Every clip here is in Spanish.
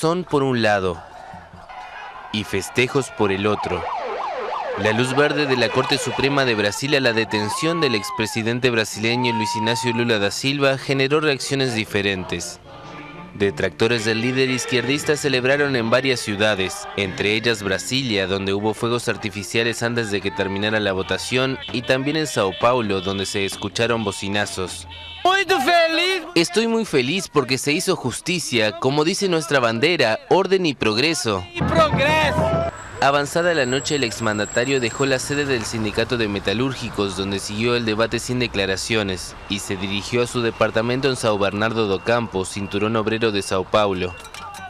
razón por un lado y festejos por el otro. La luz verde de la Corte Suprema de Brasil a la detención del expresidente brasileño Luis Inácio Lula da Silva generó reacciones diferentes. Detractores del líder izquierdista celebraron en varias ciudades, entre ellas Brasilia, donde hubo fuegos artificiales antes de que terminara la votación, y también en Sao Paulo, donde se escucharon bocinazos. ¡Muy feliz! Estoy muy feliz porque se hizo justicia, como dice nuestra bandera, orden y progreso. ¡Y progreso! Avanzada la noche, el exmandatario dejó la sede del sindicato de metalúrgicos, donde siguió el debate sin declaraciones, y se dirigió a su departamento en São Bernardo do Campo, cinturón obrero de Sao Paulo.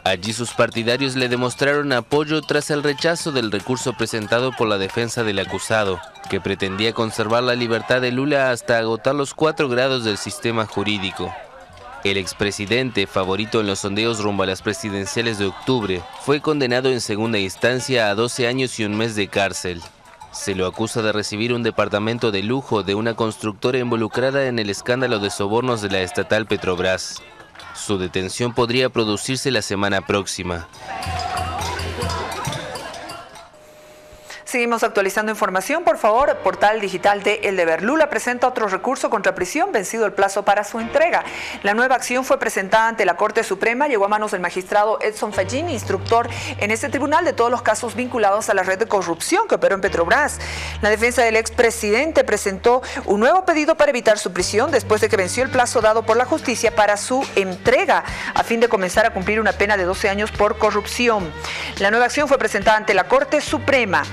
Allí sus partidarios le demostraron apoyo tras el rechazo del recurso presentado por la defensa del acusado, que pretendía conservar la libertad de Lula hasta agotar los 4 grados del sistema jurídico. El expresidente, favorito en los sondeos rumbo a las presidenciales de octubre, fue condenado en segunda instancia a 12 años y un mes de cárcel. Se lo acusa de recibir un departamento de lujo de una constructora involucrada en el escándalo de sobornos de la estatal Petrobras. Su detención podría producirse la semana próxima. Seguimos actualizando información, por favor. Portal digital de El Deber. Lula presenta otro recurso contra prisión, vencido el plazo para su entrega. La nueva acción fue presentada ante la Corte Suprema, llegó a manos del magistrado Edson Fachin, instructor en este tribunal de todos los casos vinculados a la red de corrupción que operó en Petrobras. La defensa del expresidente presentó un nuevo pedido para evitar su prisión después de que venció el plazo dado por la justicia para su entrega, a fin de comenzar a cumplir una pena de 12 años por corrupción. La nueva acción fue presentada ante la Corte Suprema.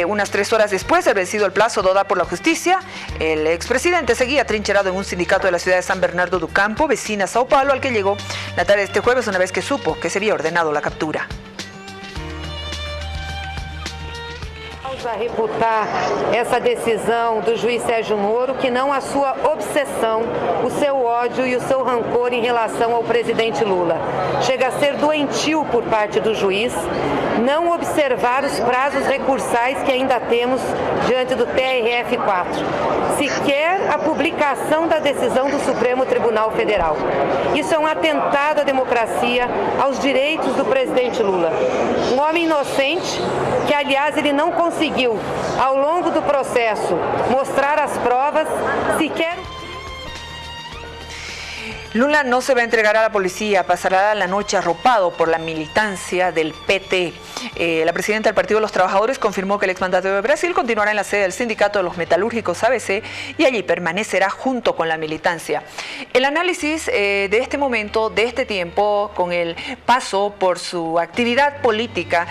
Unas 3 horas después del vencido el plazo dado por la justicia, el expresidente seguía trincherado en un sindicato de la ciudad de San Bernardo do Campo, vecina a Sao Paulo, al que llegó la tarde de este jueves una vez que supo que se había ordenado la captura. A reputar essa decisão do juiz Sérgio Moro, que não a sua obsessão, o seu ódio e o seu rancor em relação ao presidente Lula. Chega a ser doentio por parte do juiz não observar os prazos recursais que ainda temos diante do TRF4, sequer a publicação da decisão do Supremo Tribunal Federal. Isso é um atentado à democracia, aos direitos do presidente Lula. Um homem inocente que, aliás, ele não conseguiu, ao longo do processo, mostrar as provas, sequer... Lula no se va a entregar a la policía, pasará la noche arropado por la militancia del PT. La presidenta del Partido de los Trabajadores confirmó que el exmandatario de Brasil continuará en la sede del Sindicato de los Metalúrgicos ABC y allí permanecerá junto con la militancia. El análisis de este momento, de este tiempo, con el paso por su actividad política,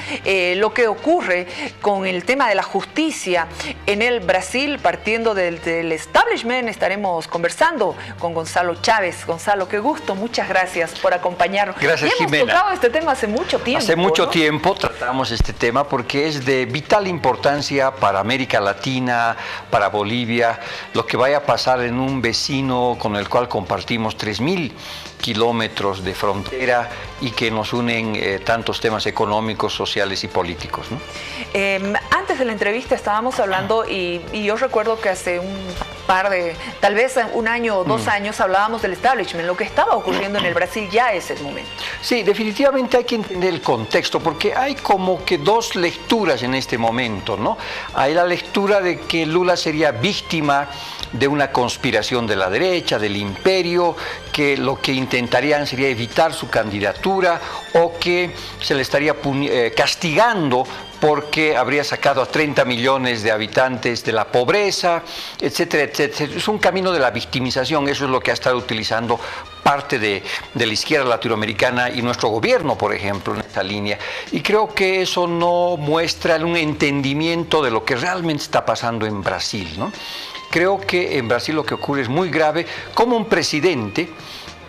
lo que ocurre con el tema de la justicia en el Brasil, partiendo del establishment, estaremos conversando con Gonzalo Chávez. Gonzalo, qué gusto, muchas gracias por acompañarnos. Gracias, y hemos Jimena. tocado este tema hace mucho tiempo. Hace mucho ¿no? tiempo tratamos este tema porque es de vital importancia para América Latina, para Bolivia, lo que vaya a pasar en un vecino con el cual compartimos 3.000 kilómetros de frontera y que nos unen tantos temas económicos, sociales y políticos, ¿no? Antes de la entrevista estábamos hablando y yo recuerdo que hace un par de, tal vez un año o 2 años hablábamos del establishment, lo que estaba ocurriendo en el Brasil ya es el momento. Sí, definitivamente hay que entender el contexto porque hay como que 2 lecturas en este momento, ¿no? Hay la lectura de que Lula sería víctima de una conspiración de la derecha, del imperio, que lo que intentarían sería evitar su candidatura o que se le estaría castigando porque habría sacado a 30 millones de habitantes de la pobreza, etcétera, etcétera. Es un camino de la victimización, eso es lo que ha estado utilizando parte de la izquierda latinoamericana y nuestro gobierno, por ejemplo, en esta línea. Y creo que eso no muestra un entendimiento de lo que realmente está pasando en Brasil, ¿no? Creo que en Brasil lo que ocurre es muy grave, como un presidente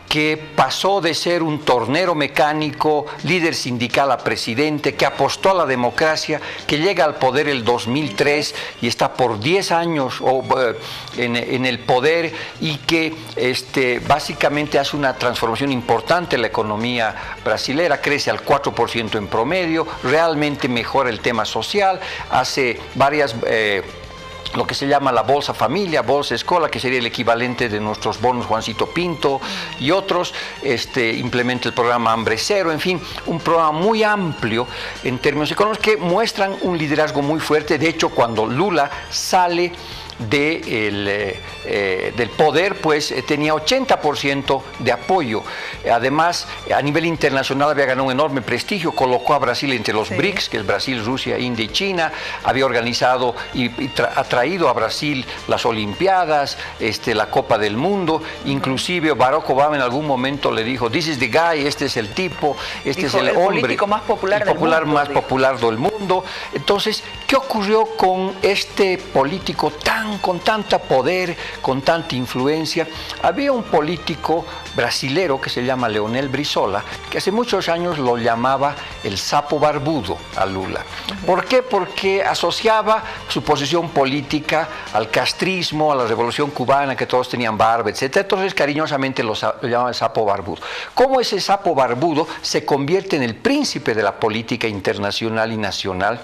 que pasó de ser un tornero mecánico, líder sindical a presidente, que apostó a la democracia, que llega al poder el 2003 y está por 10 años en el poder y que básicamente hace una transformación importante en la economía brasilera, crece al 4% en promedio, realmente mejora el tema social, hace varias lo que se llama la Bolsa Familia, Bolsa Escola, que sería el equivalente de nuestros bonos Juancito Pinto y otros, implementa el programa Hambre Cero, en fin, un programa muy amplio en términos económicos que muestran un liderazgo muy fuerte. De hecho, cuando Lula sale del poder, pues tenía 80% de apoyo. Además, a nivel internacional había ganado un enorme prestigio, colocó a Brasil entre los BRICS, que es Brasil, Rusia, India y China, había organizado y ha traído a Brasil las Olimpiadas, la Copa del Mundo, inclusive Barack Obama en algún momento le dijo, "This is the guy", este es el tipo, este es el hombre, político más popular del mundo, más popular del mundo. Entonces, ¿qué ocurrió con este político con tanta poder, con tanta influencia? Había un político brasilero que se llama Leonel Brizola, que hace muchos años lo llamaba el sapo barbudo a Lula. ¿Por qué? Porque asociaba su posición política al castrismo, a la revolución cubana, que todos tenían barba, etc. Entonces cariñosamente lo llamaban el sapo barbudo. ¿Cómo ese sapo barbudo se convierte en el príncipe de la política internacional y nacional?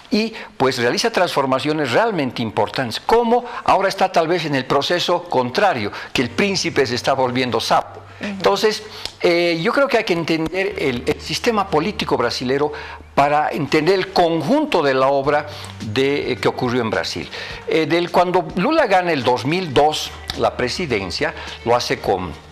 Y pues realiza transformaciones realmente importantes, como ahora está tal vez en el proceso contrario, que el príncipe se está volviendo sapo. Entonces, yo creo que hay que entender el sistema político brasilero para entender el conjunto de la obra que ocurrió en Brasil. Cuando Lula gana el 2002 la presidencia, lo hace con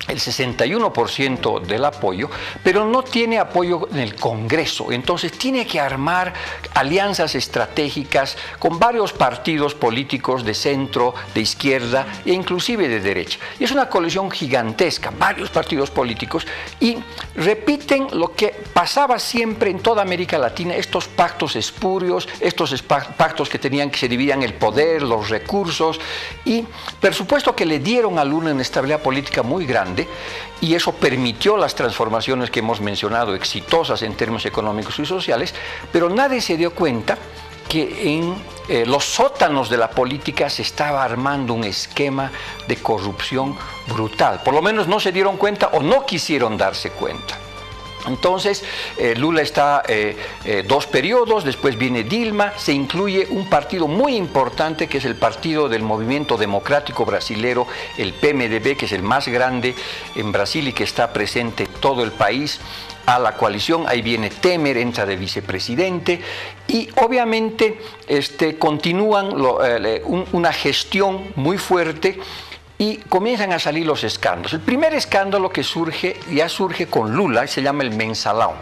el 61% del apoyo, pero no tiene apoyo en el Congreso. Entonces tiene que armar alianzas estratégicas con varios partidos políticos de centro, de izquierda e inclusive de derecha. Y es una coalición gigantesca, varios partidos políticos, y repiten lo que pasaba siempre en toda América Latina, estos pactos espurios, estos pactos que se dividían el poder, los recursos, y por supuesto que le dieron a Lula una estabilidad política muy grande, y eso permitió las transformaciones que hemos mencionado, exitosas en términos económicos y sociales, pero nadie se dio cuenta que en los sótanos de la política se estaba armando un esquema de corrupción brutal. Por lo menos no se dieron cuenta o no quisieron darse cuenta. Entonces, Lula está 2 periodos, después viene Dilma, se incluye un partido muy importante que es el Partido del Movimiento Democrático Brasilero, el PMDB, que es el más grande en Brasil y que está presente en todo el país, a la coalición. Ahí viene Temer, entra de vicepresidente, y obviamente continúan una gestión muy fuerte, y comienzan a salir los escándalos. El primer escándalo que ya surge con Lula, se llama el mensalão,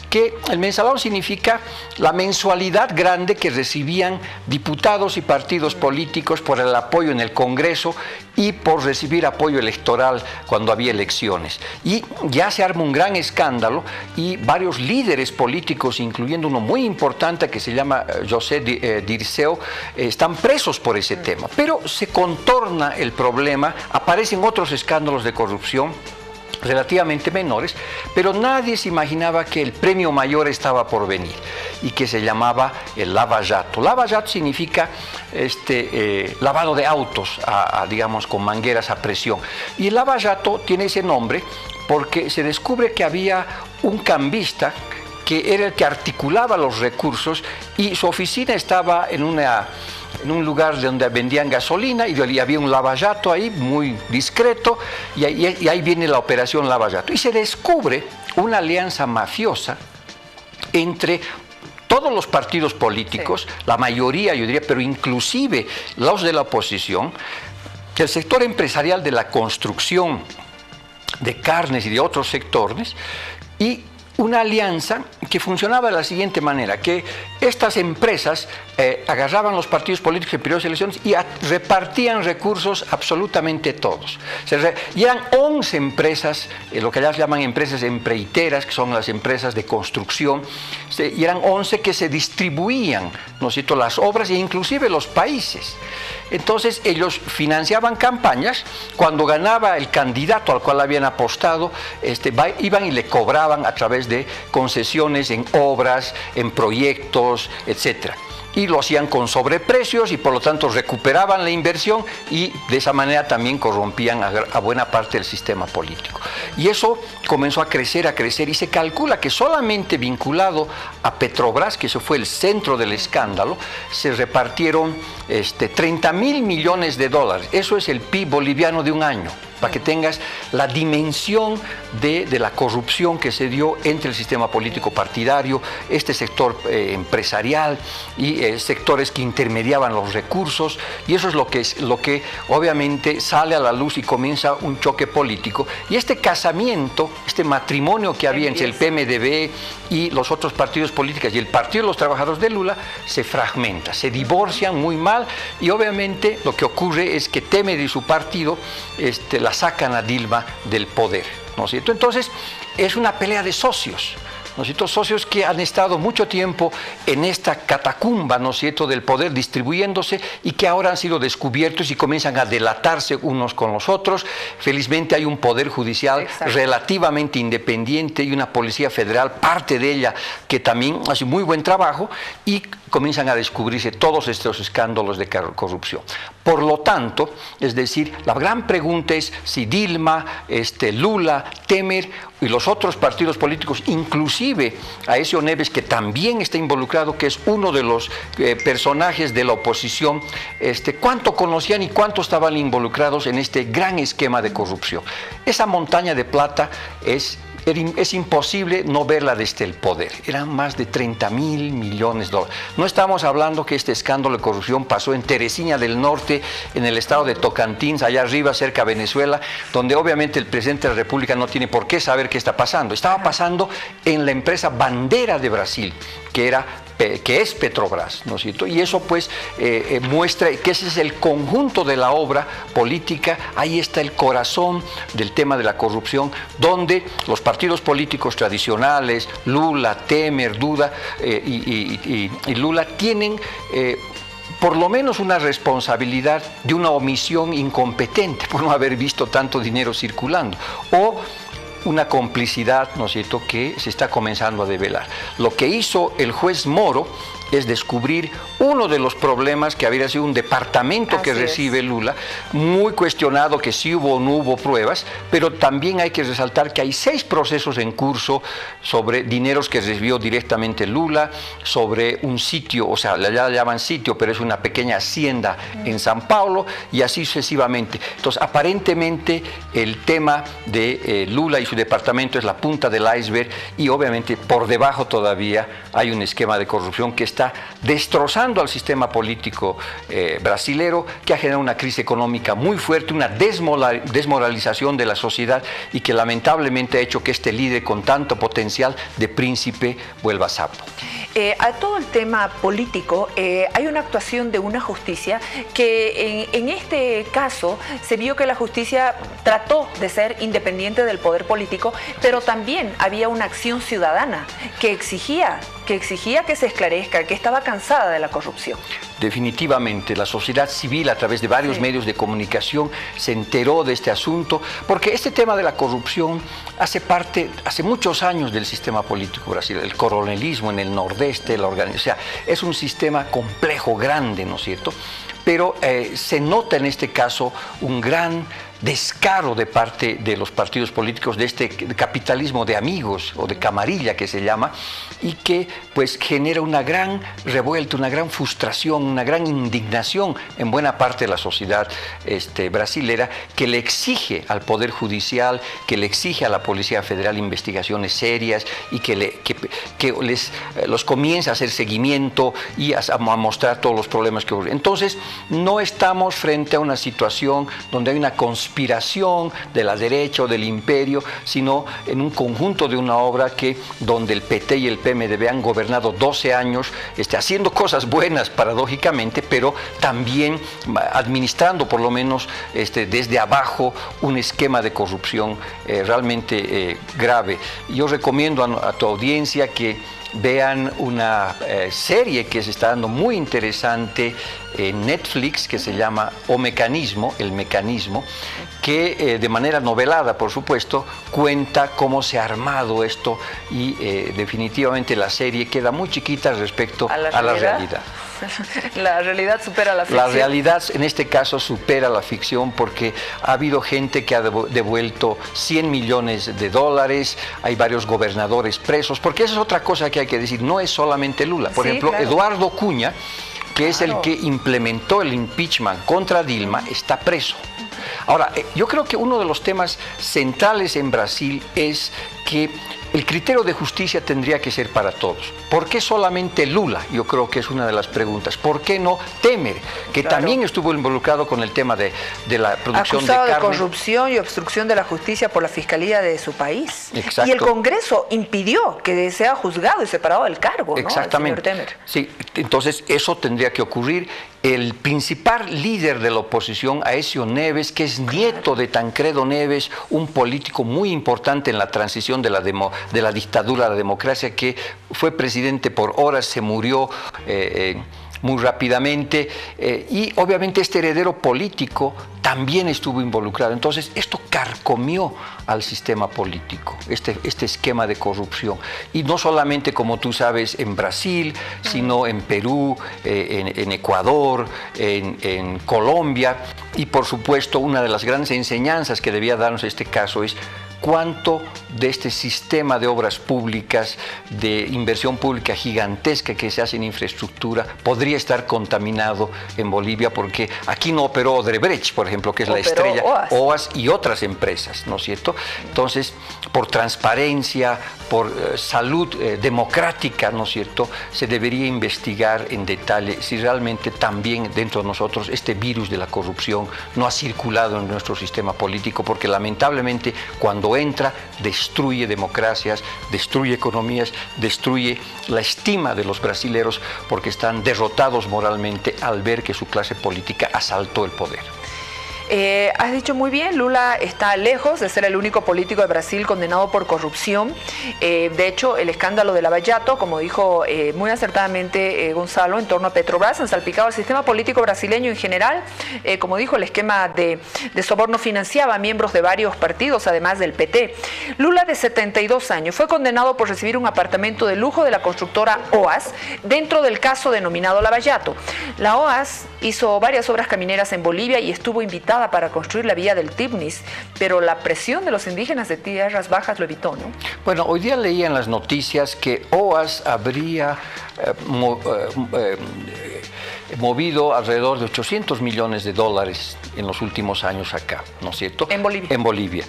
que el mensalão significa la mensualidad grande que recibían diputados y partidos políticos por el apoyo en el Congreso y por recibir apoyo electoral cuando había elecciones. Y ya se arma un gran escándalo y varios líderes políticos, incluyendo uno muy importante que se llama José Dirceu, están presos por ese tema. Pero se contorna el problema, aparecen otros escándalos de corrupción relativamente menores, pero nadie se imaginaba que el premio mayor estaba por venir y que se llamaba el Lava Jato. Lava Jato significa lavado de autos, digamos, con mangueras a presión. Y el Lava Jato tiene ese nombre porque se descubre que había un cambista que era el que articulaba los recursos y su oficina estaba en un lugar donde vendían gasolina y había un lavajato ahí muy discreto y ahí viene la operación lavajato. Y se descubre una alianza mafiosa entre todos los partidos políticos, la mayoría yo diría, pero inclusive los de la oposición, el sector empresarial de la construcción, de carnes y de otros sectores, y una alianza que funcionaba de la siguiente manera, que estas empresas agarraban los partidos políticos en periodos de elecciones y repartían recursos absolutamente todos. Y eran 11 empresas, lo que ellas llaman empresas empreiteras, que son las empresas de construcción, y eran 11 que se distribuían, ¿no es cierto?, las obras e inclusive los países. Entonces ellos financiaban campañas, cuando ganaba el candidato al cual habían apostado, iban y le cobraban a través de concesiones en obras, en proyectos, etc. Y lo hacían con sobreprecios y por lo tanto recuperaban la inversión y de esa manera también corrompían a buena parte del sistema sistema político. Y eso comenzó a crecer, y se calcula que solamente vinculado a Petrobras, que eso fue el centro del escándalo, se repartieron 30.000 millones de dólares. Eso es el PIB boliviano de un año, para que tengas la dimensión de la corrupción que se dio entre el sistema político partidario, este sector empresarial y sectores que intermediaban los recursos, y eso es lo que obviamente sale a la luz y comienza un choque político. Y este casamiento, este matrimonio que había entre el PMDB y los otros partidos políticos y el Partido de los Trabajadores de Lula se fragmenta, se divorcian muy mal, y obviamente lo que ocurre es que Temer y su partido la sacan a Dilma del poder, ¿no es cierto? Entonces es una pelea de socios, ¿no es cierto? Socios que han estado mucho tiempo en esta catacumba, ¿no es cierto?, del poder distribuyéndose, y que ahora han sido descubiertos y comienzan a delatarse unos con los otros. Felizmente hay un poder judicial relativamente independiente y una policía federal, parte de ella, que también hace muy buen trabajo, y comienzan a descubrirse todos estos escándalos de corrupción. Por lo tanto, es decir, la gran pregunta es si Dilma, Lula, Temer y los otros partidos políticos, inclusive a Aécio Neves, que también está involucrado, que es uno de los personajes de la oposición, cuánto conocían y cuánto estaban involucrados en este gran esquema de corrupción. Esa montaña de plata es imposible no verla desde el poder. Eran más de 30.000 millones de dólares. No estamos hablando que este escándalo de corrupción pasó en Teresina del Norte, en el estado de Tocantins, allá arriba, cerca de Venezuela, donde obviamente el presidente de la República no tiene por qué saber qué está pasando. Estaba pasando en la empresa bandera de Brasil, que es Petrobras, ¿no es cierto? Y eso pues muestra que ese es el conjunto de la obra política. Ahí está el corazón del tema de la corrupción, donde los partidos políticos tradicionales, Lula, Temer, Duda y Lula, tienen por lo menos una responsabilidad de una omisión incompetente por no haber visto tanto dinero circulando, o una complicidad, ¿no es cierto?, que se está comenzando a develar. Lo que hizo el juez Moro es descubrir uno de los problemas que había sido un departamento que recibe Lula, muy cuestionado, que sí hubo o no hubo pruebas, pero también hay que resaltar que hay 6 procesos en curso sobre dineros que recibió directamente Lula, sobre un sitio, o sea, ya la llaman sitio, pero es una pequeña hacienda en San Paulo, y así sucesivamente. Entonces, aparentemente, el tema de Lula y su departamento es la punta del iceberg, y obviamente por debajo todavía hay un esquema de corrupción que está destrozando al sistema político brasilero, que ha generado una crisis económica muy fuerte, una desmoralización de la sociedad, y que lamentablemente ha hecho que este líder con tanto potencial de príncipe vuelva sapo. A todo el tema político hay una actuación de una justicia que en este caso se vio que la justicia trató de ser independiente del poder político, pero también había una acción ciudadana que exigía que se esclarezca, que estaba cansada de la corrupción. Definitivamente, la sociedad civil a través de varios medios de comunicación se enteró de este asunto, porque este tema de la corrupción hace muchos años del sistema político brasileño, el coronelismo en el nordeste, o sea, es un sistema complejo, grande, ¿no es cierto? Pero se nota en este caso un gran descaro de parte de los partidos políticos de este capitalismo de amigos o de camarilla que se llama, y que pues genera una gran revuelta, una gran frustración, una gran indignación en buena parte de la sociedad brasilera, que le exige al Poder Judicial, que le exige a la Policía Federal investigaciones serias, y que los comienza a hacer seguimiento y a mostrar todos los problemas que ocurren. Entonces, no estamos frente a una situación donde hay una conspiración de la derecha o del imperio, sino en un conjunto de una obra donde el PT y el PMDB han gobernado 12 años, haciendo cosas buenas paradójicamente, pero también administrando por lo menos desde abajo un esquema de corrupción realmente grave. Yo recomiendo a tu audiencia que vean una serie que se está dando muy interesante en Netflix que se llama El Mecanismo, que de manera novelada, por supuesto, cuenta cómo se ha armado esto y definitivamente la serie queda muy chiquita respecto a la realidad. La realidad supera la ficción. La realidad en este caso supera la ficción porque ha habido gente que ha devuelto 100 millones de dólares, hay varios gobernadores presos, porque esa es otra cosa que hay que decir, no es solamente Lula. Por ejemplo, claro. Eduardo Cunha, que es el que implementó el impeachment contra Dilma, está preso. Ahora, yo creo que uno de los temas centrales en Brasil es que el criterio de justicia tendría que ser para todos. ¿Por qué solamente Lula? Yo creo que es una de las preguntas. ¿Por qué no Temer, que también estuvo involucrado con el tema de la producción de carne? Acusado de corrupción y obstrucción de la justicia por la Fiscalía de su país. Exacto. Y el Congreso impidió que sea juzgado y separado del cargo, ¿no? Exactamente. El señor Temer. Sí, entonces eso tendría que ocurrir. El principal líder de la oposición, Aécio Neves, que es nieto de Tancredo Neves, un político muy importante en la transición de la dictadura a la democracia, que fue presidente por horas, se murió muy rápidamente, y obviamente este heredero político también estuvo involucrado. Entonces esto carcomió al sistema político, este esquema de corrupción. Y no solamente, como tú sabes, en Brasil, sino en Perú, en Ecuador, en Colombia. Y por supuesto, una de las grandes enseñanzas que debía darnos este caso es cuánto de este sistema de obras públicas, de inversión pública gigantesca que se hace en infraestructura, podría estar contaminado en Bolivia, porque aquí no operó Odebrecht, por ejemplo, que es la estrella, OAS y otras empresas, ¿no es cierto? Entonces, por transparencia, por salud democrática, ¿no es cierto?, se debería investigar en detalle si realmente también dentro de nosotros este virus de la corrupción no ha circulado en nuestro sistema político, porque lamentablemente cuando entra, destruye democracias, destruye economías, destruye la estima de los brasileros, porque están derrotados moralmente al ver que su clase política asaltó el poder. Has dicho muy bien, Lula está lejos de ser el único político de Brasil condenado por corrupción. De hecho, el escándalo de Lava Jato, como dijo muy acertadamente Gonzalo, en torno a Petrobras, han salpicado al sistema político brasileño en general. Como dijo, el esquema de soborno financiaba a miembros de varios partidos, además del PT. Lula, de 72 años, fue condenado por recibir un apartamento de lujo de la constructora OAS dentro del caso denominado Lava Jato. La OAS hizo varias obras camineras en Bolivia y estuvo invitada para construir la vía del Tibnis, pero la presión de los indígenas de tierras bajas lo evitó, ¿no? Bueno, hoy día leía en las noticias que OAS habría movido alrededor de 800 millones de dólares en los últimos años acá, ¿no es cierto? En Bolivia. En Bolivia.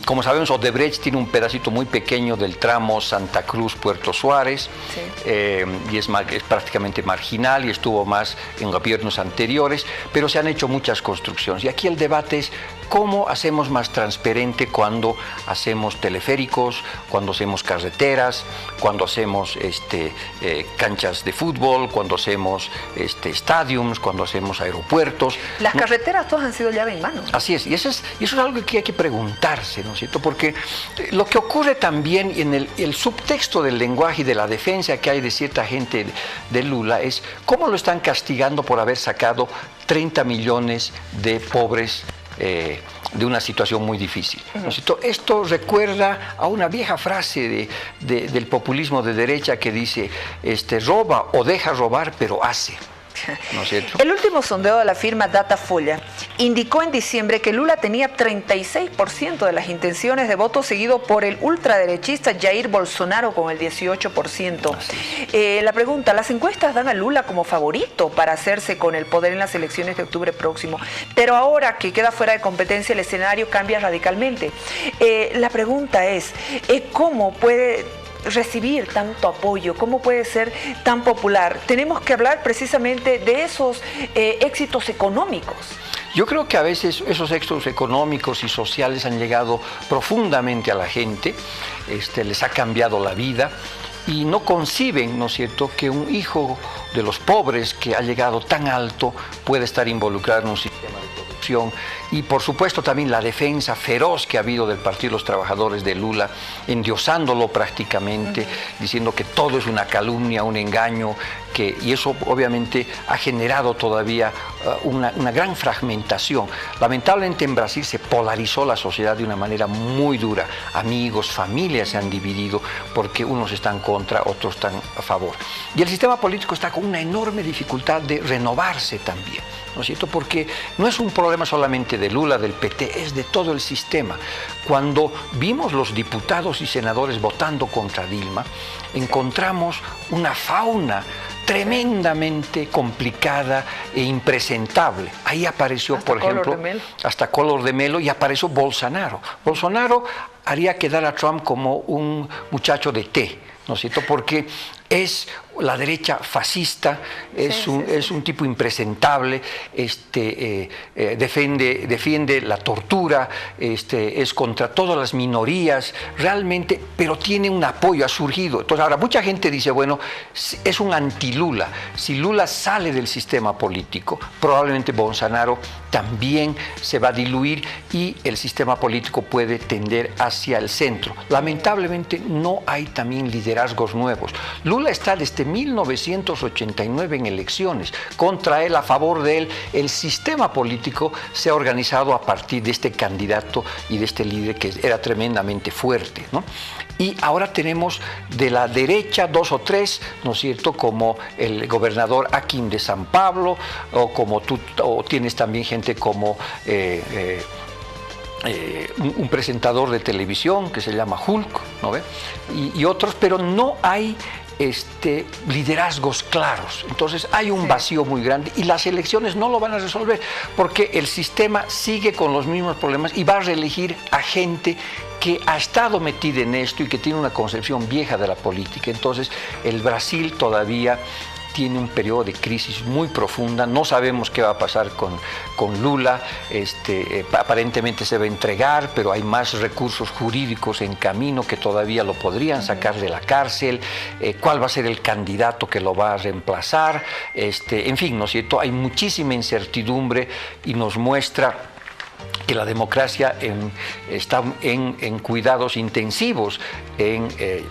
Como sabemos, Odebrecht tiene un pedacito muy pequeño del tramo Santa Cruz-Puerto Suárez, sí. Y es prácticamente marginal y estuvo más en gobiernos anteriores, pero se han hecho muchas construcciones. Y aquí el debate es cómo hacemos más transparente cuando hacemos teleféricos, cuando hacemos carreteras, cuando hacemos canchas de fútbol, cuando hacemos estadios, cuando hacemos aeropuertos. Las carreteras todas han sido llave en mano. Así es, y eso es algo que hay que preguntarse, ¿no es cierto? Porque lo que ocurre también en el subtexto del lenguaje y de la defensa que hay de cierta gente de Lula es cómo lo están castigando por haber sacado 30 millones de pobres de una situación muy difícil, ¿no es cierto? Esto recuerda a una vieja frase del populismo de derecha que dice, roba o deja robar, pero hace. ¿No es cierto? El último sondeo de la firma Datafolha indicó en diciembre que Lula tenía 36% de las intenciones de voto, seguido por el ultraderechista Jair Bolsonaro con el 18%. La pregunta, las encuestas dan a Lula como favorito para hacerse con el poder en las elecciones de octubre próximo, pero ahora que queda fuera de competencia el escenario cambia radicalmente. La pregunta es, ¿cómo puede recibir tanto apoyo? ¿Cómo puede ser tan popular? Tenemos que hablar precisamente de esos éxitos económicos. Yo creo que a veces esos éxitos económicos y sociales han llegado profundamente a la gente, les ha cambiado la vida y no conciben, ¿no es cierto?, que un hijo de los pobres que ha llegado tan alto puede estar involucrado en un sistema de corrupción. corrupción y por supuesto también la defensa feroz que ha habido del Partido de los Trabajadores de Lula, endiosándolo prácticamente, diciendo que todo es una calumnia, un engaño, y eso obviamente ha generado todavía una gran fragmentación. Lamentablemente en Brasil se polarizó la sociedad de una manera muy dura. Amigos, familias se han dividido porque unos están contra, otros están a favor. Y el sistema político está con una enorme dificultad de renovarse también, ¿no es cierto? Porque no es un problema solamente de Lula, del PT, es de todo el sistema. Cuando vimos los diputados y senadores votando contra Dilma, encontramos una fauna tremendamente complicada e impresentable. Ahí apareció, por ejemplo, hasta Collor de Mello, y apareció Bolsonaro. Bolsonaro haría quedar a Trump como un muchacho de té, ¿no es cierto? Porque es la derecha fascista, es un tipo impresentable, defiende la tortura, es contra todas las minorías, realmente, pero tiene un apoyo, ha surgido. Entonces ahora mucha gente dice, bueno, es un anti-Lula. Si Lula sale del sistema político, probablemente Bolsonaro también se va a diluir y el sistema político puede tender hacia el centro. Lamentablemente no hay también liderazgos nuevos. Lula está desde 1989 en elecciones, contra él, a favor de él. El sistema político se ha organizado a partir de este candidato y de este líder que era tremendamente fuerte, ¿no? Y ahora tenemos de la derecha dos o tres, ¿no es cierto?, como el gobernador Hakim de San Pablo, o tienes también gente como un presentador de televisión que se llama Hulk, ¿no ve? Y otros, pero no hay liderazgos claros. Entonces hay un vacío muy grande y las elecciones no lo van a resolver porque el sistema sigue con los mismos problemas y va a reelegir a gente que ha estado metida en esto y que tiene una concepción vieja de la política. Entonces el Brasil todavía tiene un periodo de crisis muy profunda. No sabemos qué va a pasar con Lula. Aparentemente se va a entregar, pero hay más recursos jurídicos en camino que todavía lo podrían sacar de la cárcel. ¿Cuál va a ser el candidato que lo va a reemplazar? En fin, ¿no es cierto? Hay muchísima incertidumbre y nos muestra que la democracia está en cuidados intensivos. En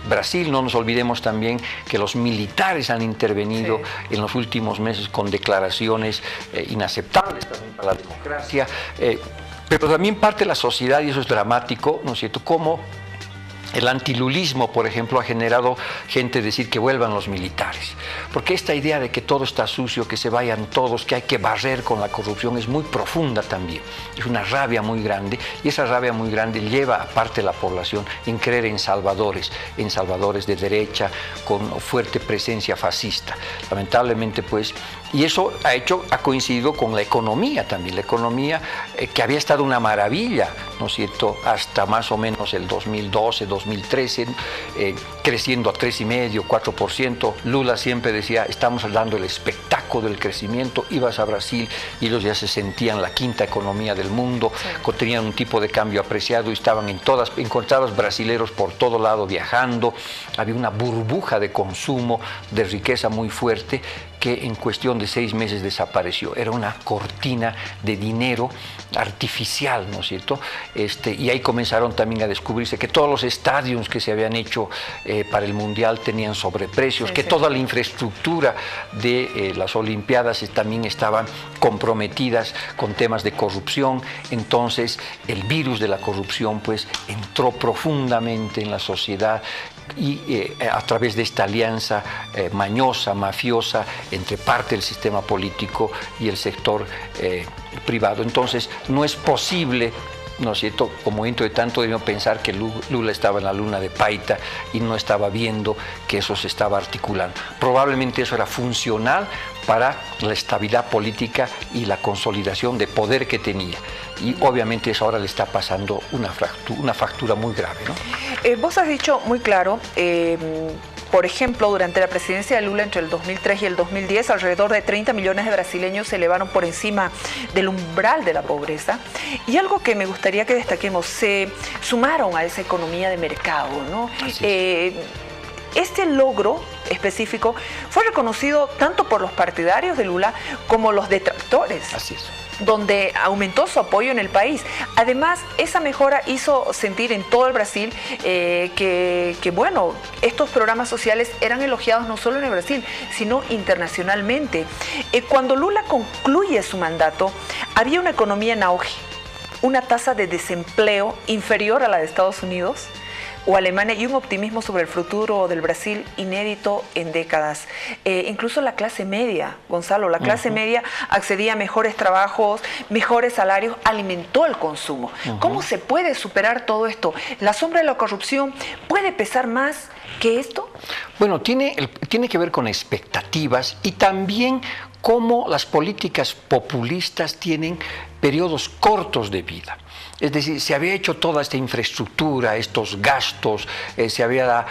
Brasil, no nos olvidemos también que los militares han intervenido en los últimos meses con declaraciones inaceptables también para la democracia, pero también parte de la sociedad, y eso es dramático, ¿no es cierto?, como el antilulismo, por ejemplo, ha generado gente decir que vuelvan los militares. Porque esta idea de que todo está sucio, que se vayan todos, que hay que barrer con la corrupción es muy profunda también. Es una rabia muy grande y esa rabia muy grande lleva a parte de la población en creer en salvadores de derecha con fuerte presencia fascista. Lamentablemente, pues, y eso ha coincidido con la economía también. La economía que había estado una maravilla, ¿no es cierto?, hasta más o menos el 2012, 2013, creciendo a 3,5%, 4%. Lula siempre decía, estamos dando el espectáculo del crecimiento. Ibas a Brasil y ellos ya se sentían la quinta economía del mundo, tenían un tipo de cambio apreciado y estaban encontrados brasileros por todo lado viajando. Había una burbuja de consumo, de riqueza muy fuerte, que en cuestión de 6 meses desapareció. Era una cortina de dinero artificial, ¿no es cierto? Y ahí comenzaron también a descubrirse que todos los estadios que se habían hecho para el Mundial tenían sobreprecios, que toda la infraestructura de las Olimpiadas también estaban comprometidas con temas de corrupción. Entonces el virus de la corrupción pues entró profundamente en la sociedad y a través de esta alianza mañosa, mafiosa, entre parte del sistema político y el sector privado. Entonces no es posible, ¿no es cierto?, como dentro de tanto debemos pensar que Lula estaba en la luna de Paita y no estaba viendo que eso se estaba articulando. Probablemente eso era funcional para la estabilidad política y la consolidación de poder que tenía. Y obviamente eso ahora le está pasando una fractura muy grave, ¿no? Vos has dicho muy claro, por ejemplo, durante la presidencia de Lula entre el 2003 y el 2010, alrededor de 30 millones de brasileños se elevaron por encima del umbral de la pobreza. Y algo que me gustaría que destaquemos, se sumaron a esa economía de mercado, ¿no? este logro específico fue reconocido tanto por los partidarios de Lula como los detractores. Así es. Donde aumentó su apoyo en el país. Además, esa mejora hizo sentir en todo el Brasil que bueno, estos programas sociales eran elogiados no solo en el Brasil, sino internacionalmente. Cuando Lula concluye su mandato, había una economía en auge, una tasa de desempleo inferior a la de Estados Unidos o Alemania y un optimismo sobre el futuro del Brasil inédito en décadas. Incluso la clase media, Gonzalo, la clase media accedía a mejores trabajos, mejores salarios, alimentó el consumo. ¿Cómo se puede superar todo esto? ¿La sombra de la corrupción puede pesar más que esto? Bueno, tiene que ver con expectativas y también cómo las políticas populistas tienen periodos cortos de vida. Es decir, se había hecho toda esta infraestructura, estos gastos, se había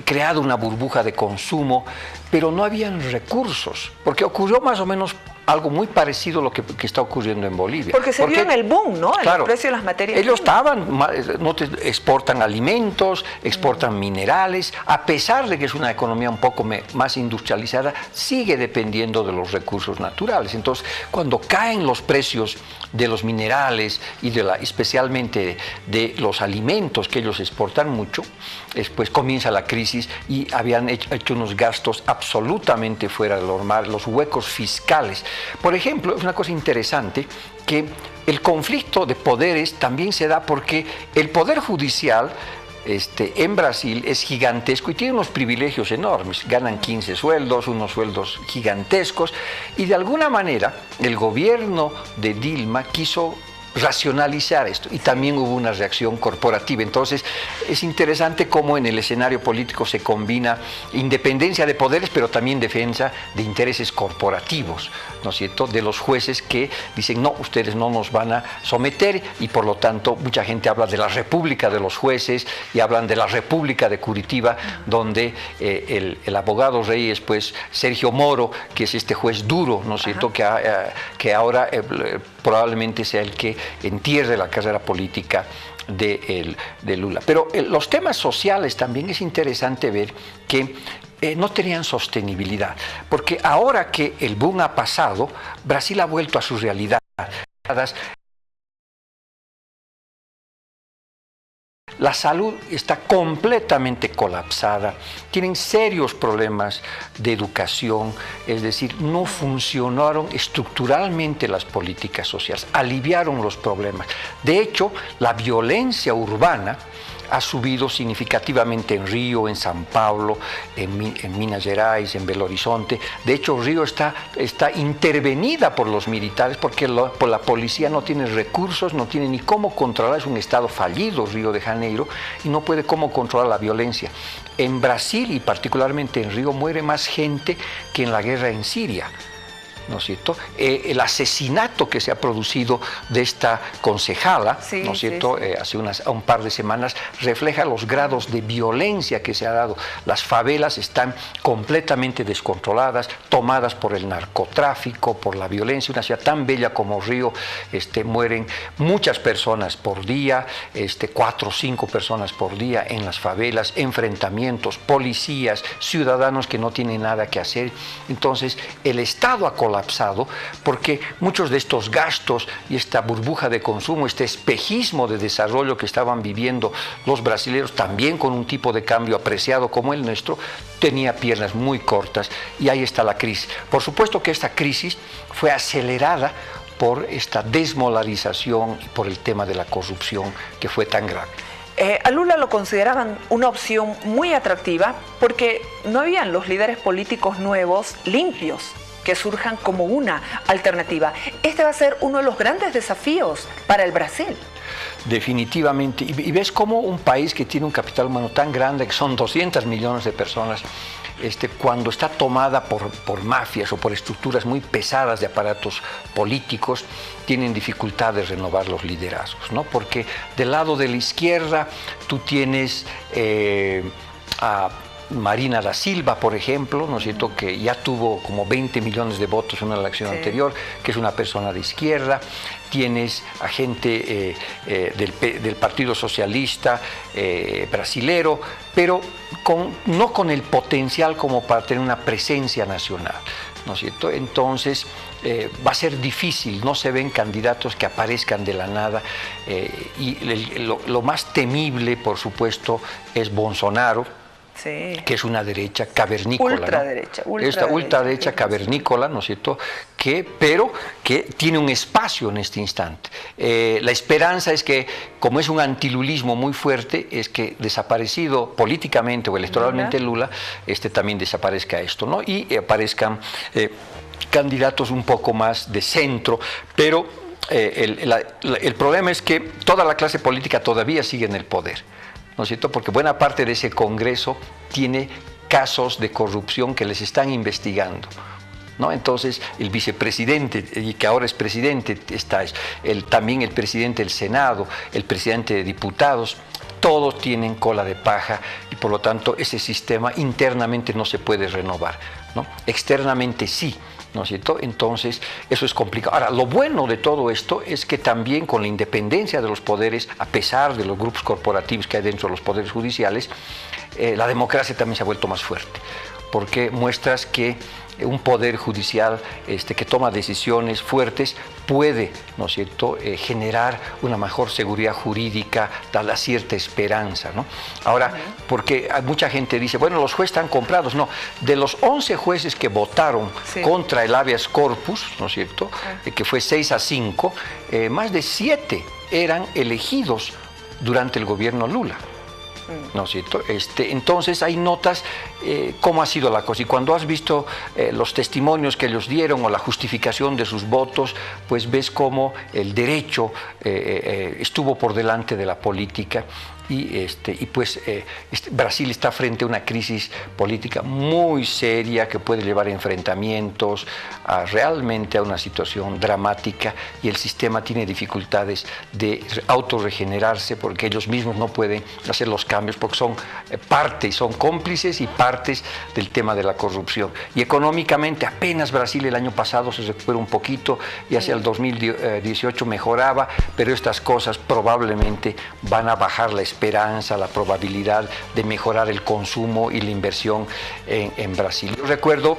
creado una burbuja de consumo, pero no habían recursos, porque ocurrió más o menos algo muy parecido a lo que está ocurriendo en Bolivia. Porque se vio en el boom, ¿no? En claro, el precio de las materias ellos primas. exportan alimentos, exportan minerales, a pesar de que es una economía un poco más industrializada, sigue dependiendo de los recursos naturales. Entonces, cuando caen los precios de los minerales y especialmente de los alimentos que ellos exportan mucho, después comienza la crisis y habían hecho unos gastos absolutamente fuera de lo normal, los huecos fiscales. Por ejemplo, es una cosa interesante que el conflicto de poderes también se da porque el poder judicial en Brasil es gigantesco y tiene unos privilegios enormes, ganan 15 sueldos, unos sueldos gigantescos, y de alguna manera el gobierno de Dilma quiso racionalizar esto y también hubo una reacción corporativa. Entonces es interesante cómo en el escenario político se combina independencia de poderes pero también defensa de intereses corporativos, ¿no es cierto?, de los jueces que dicen no, ustedes no nos van a someter, y por lo tanto mucha gente habla de la república de los jueces y hablan de la república de Curitiba, donde el abogado rey es pues Sergio Moro, que es este juez duro, ¿no es cierto?, que ahora probablemente sea el que entierre la carrera política de Lula. Pero los temas sociales también es interesante ver que no tenían sostenibilidad, porque ahora que el boom ha pasado, Brasil ha vuelto a su realidad. La salud está completamente colapsada, tienen serios problemas de educación, es decir, no funcionaron estructuralmente las políticas sociales, aliviaron los problemas. De hecho, la violencia urbana ha subido significativamente en Río, en São Paulo, en Minas Gerais, en Belo Horizonte. De hecho, Río está intervenida por los militares porque la policía no tiene recursos, no tiene ni cómo controlar, es un estado fallido Río de Janeiro y no puede cómo controlar la violencia. En Brasil y particularmente en Río muere más gente que en la guerra en Siria, ¿no es cierto? El asesinato que se ha producido de esta concejala, sí, ¿no es cierto?, sí. Hace un par de semanas, refleja los grados de violencia que se ha dado. Las favelas están completamente descontroladas, tomadas por el narcotráfico, por la violencia. Una ciudad tan bella como Río, mueren muchas personas por día, 4 o 5 personas por día en las favelas, enfrentamientos, policías, ciudadanos que no tienen nada que hacer. Entonces, el Estado ha colapsado porque muchos de estos gastos y esta burbuja de consumo, este espejismo de desarrollo que estaban viviendo los brasileños, también con un tipo de cambio apreciado como el nuestro, tenía piernas muy cortas y ahí está la crisis. Por supuesto que esta crisis fue acelerada por esta desmolarización y por el tema de la corrupción que fue tan grave. A Lula lo consideraban una opción muy atractiva porque no habían los líderes políticos nuevos limpios que surjan como una alternativa. Este va a ser uno de los grandes desafíos para el Brasil. Definitivamente. Y ves cómo un país que tiene un capital humano tan grande, que son 200 millones de personas, cuando está tomada por mafias o por estructuras muy pesadas de aparatos políticos, tienen dificultad de renovar los liderazgos, ¿no? Porque del lado de la izquierda tú tienes Marina da Silva, por ejemplo, ¿no es cierto?, que ya tuvo como 20 millones de votos en una elección anterior, que es una persona de izquierda. Tienes a gente del Partido Socialista brasilero, pero no con el potencial como para tener una presencia nacional, ¿no es cierto? Entonces va a ser difícil, no se ven candidatos que aparezcan de la nada, y lo más temible, por supuesto, es Bolsonaro, que es una derecha cavernícola. Ultraderecha. ¿No? Esta ultraderecha cavernícola, ¿no es cierto?, pero que tiene un espacio en este instante. La esperanza es que, como es un antilulismo muy fuerte, es que desaparecido políticamente o electoralmente Lula, también desaparezca esto, ¿no? Y aparezcan candidatos un poco más de centro, pero el problema es que toda la clase política todavía sigue en el poder, ¿no es cierto?, porque buena parte de ese Congreso tiene casos de corrupción que les están investigando, ¿no? Entonces, el vicepresidente, y que ahora es presidente, también el presidente del Senado, el presidente de diputados, todos tienen cola de paja, y por lo tanto ese sistema internamente no se puede renovar, ¿no? Externamente sí, ¿no es cierto? Entonces, eso es complicado. Ahora, lo bueno de todo esto es que también con la independencia de los poderes, a pesar de los grupos corporativos que hay dentro de los poderes judiciales, la democracia también se ha vuelto más fuerte, porque muestras que un poder judicial que toma decisiones fuertes puede, ¿no es cierto?, generar una mejor seguridad jurídica, darle cierta esperanza, ¿no? Ahora, porque mucha gente dice, bueno, los jueces están comprados. No, de los 11 jueces que votaron contra el habeas corpus, ¿no es cierto?, que fue 6-5, más de 7 eran elegidos durante el gobierno Lula, ¿no es cierto? Entonces ahí notas cómo ha sido la cosa, y cuando has visto los testimonios que ellos dieron o la justificación de sus votos, pues ves cómo el derecho estuvo por delante de la política. Y pues Brasil está frente a una crisis política muy seria que puede llevar a enfrentamientos, realmente a una situación dramática, y el sistema tiene dificultades de autorregenerarse porque ellos mismos no pueden hacer los cambios, porque son son cómplices y partes del tema de la corrupción. Y económicamente apenas Brasil el año pasado se recuperó un poquito, y hacia el 2018 mejoraba, pero estas cosas probablemente van a bajar la esperanza, la probabilidad de mejorar el consumo y la inversión en Brasil. Yo recuerdo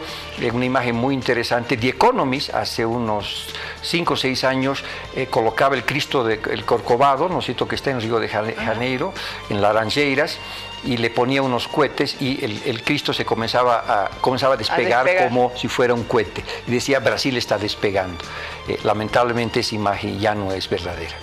una imagen muy interesante. The Economist hace unos 5 o 6 años colocaba el Cristo del Corcovado, ¿no es cierto?, que está en Río de Janeiro, en Laranjeiras, y le ponía unos cohetes, y el Cristo se comenzaba a despegar como si fuera un cohete, y decía: Brasil está despegando. Lamentablemente esa imagen ya no es verdadera.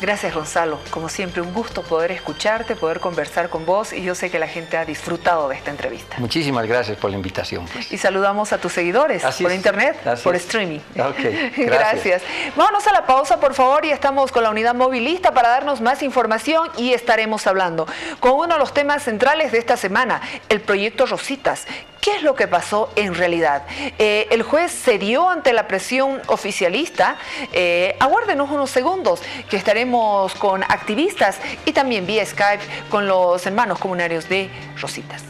Gracias, Gonzalo. Como siempre, un gusto poder escucharte, poder conversar con vos, y yo sé que la gente ha disfrutado de esta entrevista. Muchísimas gracias por la invitación. Pues. Y saludamos a tus seguidores por internet, por streaming. Okay, gracias. Vámonos a la pausa, por favor, y estamos con la unidad móvil lista para darnos más información, y estaremos hablando con uno de los temas centrales de esta semana, el proyecto Rositas. ¿Qué es lo que pasó en realidad? El juez cedió ante la presión oficialista. Aguárdenos unos segundos, que estaremos con activistas y también vía Skype con los hermanos comunarios de Rositas.